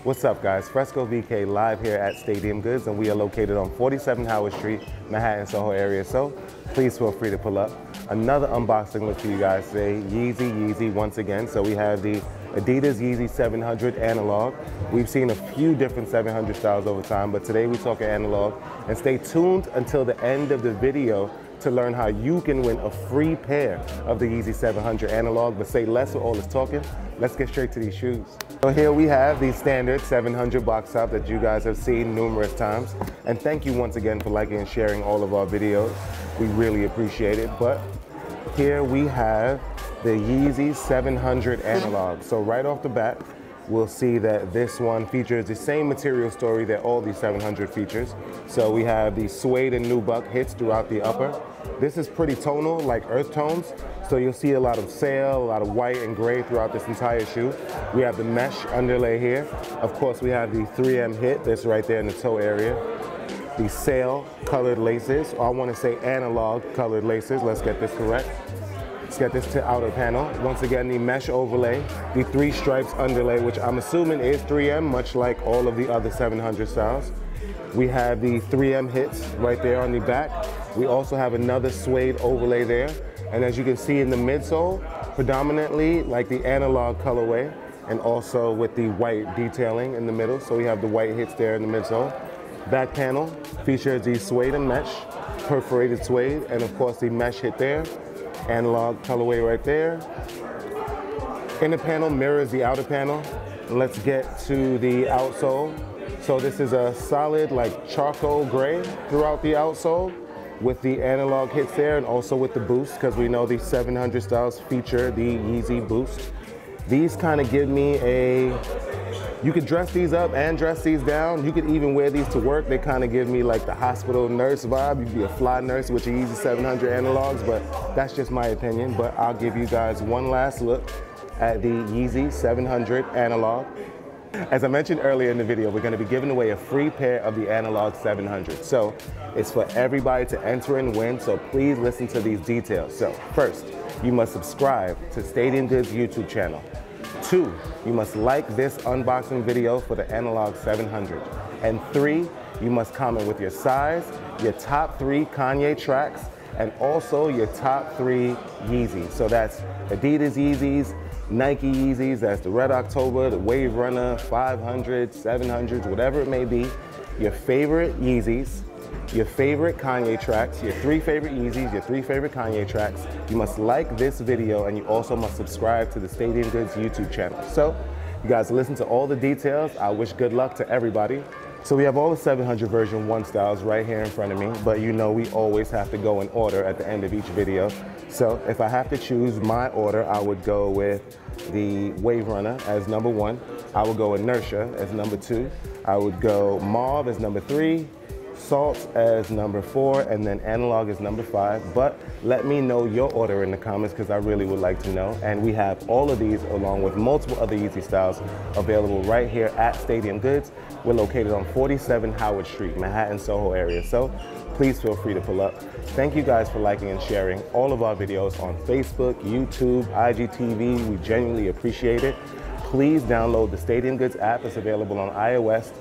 What's up, guys? Fresco VK live here at Stadium Goods, and we are located on 47 Howard Street, Manhattan, Soho area. So please feel free to pull up. Another unboxing look for you guys today. Yeezy once again. So we have the Adidas Yeezy 700 analog. We've seen a few different 700 styles over time, but today we're talking analog. And stay tuned until the end of the video to learn how you can win a free pair of the Yeezy 700 analog. But say less of all this talking. Let's get straight to these shoes. So here we have the standard 700 box top that you guys have seen numerous times. And thank you once again for liking and sharing all of our videos. We really appreciate it. But here we have the Yeezy 700 analog. So right off the bat, we'll see that this one features the same material story that all these 700 features. So we have the suede and nubuck hits throughout the upper. This is pretty tonal, like earth tones. So you'll see a lot of sail, a lot of white and gray throughout this entire shoe. We have the mesh underlay here. Of course, we have the 3M hit that's right there in the toe area. The sail colored laces, or I want to say analog colored laces. Let's get this correct. Let's get this to outer panel. Once again, the mesh overlay, the 3 stripes underlay, which I'm assuming is 3M, much like all of the other 700 styles. We have the 3M hits right there on the back. We also have another suede overlay there. And as you can see in the midsole, predominantly like the analog colorway, and also with the white detailing in the middle. So we have the white hits there in the midsole. Back panel features the suede and mesh, perforated suede, and of course the mesh hit there. Analog colorway right there. Inner panel mirrors the outer panel. Let's get to the outsole. So this is a solid like charcoal gray throughout the outsole with the analog hits there, and also with the boost, because we know these 700 styles feature the Yeezy boost. These kind of give me you could dress these up and dress these down. You could even wear these to work. They kind of give me like the hospital nurse vibe. You'd be a fly nurse with your Yeezy 700 analogs, but that's just my opinion. But I'll give you guys one last look at the Yeezy 700 analog. As I mentioned earlier in the video, we're going to be giving away a free pair of the analog 700. So it's for everybody to enter and win. So please listen to these details. So first, you must subscribe to Stadium Goods YouTube channel. 2, you must like this unboxing video for the analog 700. And 3, you must comment with your size, your top 3 Kanye tracks, and also your top 3 Yeezys. So that's Adidas Yeezys, Nike Yeezys, that's the Red October, the Wave Runner, 500, 700s, whatever it may be. Your favorite Yeezys, your favorite Kanye tracks, your 3 favorite Yeezys, your 3 favorite Kanye tracks. You must like this video, and you also must subscribe to the Stadium Goods YouTube channel. So you guys listen to all the details. I wish good luck to everybody. So we have all the 700 version 1 styles right here in front of me, but you know we always have to go in order at the end of each video. So if I have to choose my order, I would go with the Wave Runner as number 1. I would go Inertia as number 2. I would go Mauve as number 3. Salt as number 4, and then Analog as number 5. But let me know your order in the comments, because I really would like to know. And we have all of these along with multiple other Yeezy styles available right here at Stadium Goods. We're located on 47 Howard Street, Manhattan, Soho area. So please feel free to pull up. Thank you guys for liking and sharing all of our videos on Facebook, YouTube, IGTV. We genuinely appreciate it. Please download the Stadium Goods app. It's available on iOS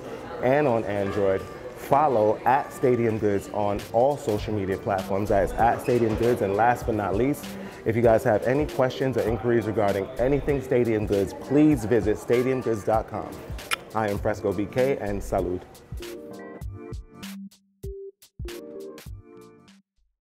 and on Android. Follow at Stadium Goods on all social media platforms. That is at Stadium Goods. And last but not least, if you guys have any questions or inquiries regarding anything Stadium Goods, please visit stadiumgoods.com. I am Fresco BK, and salud.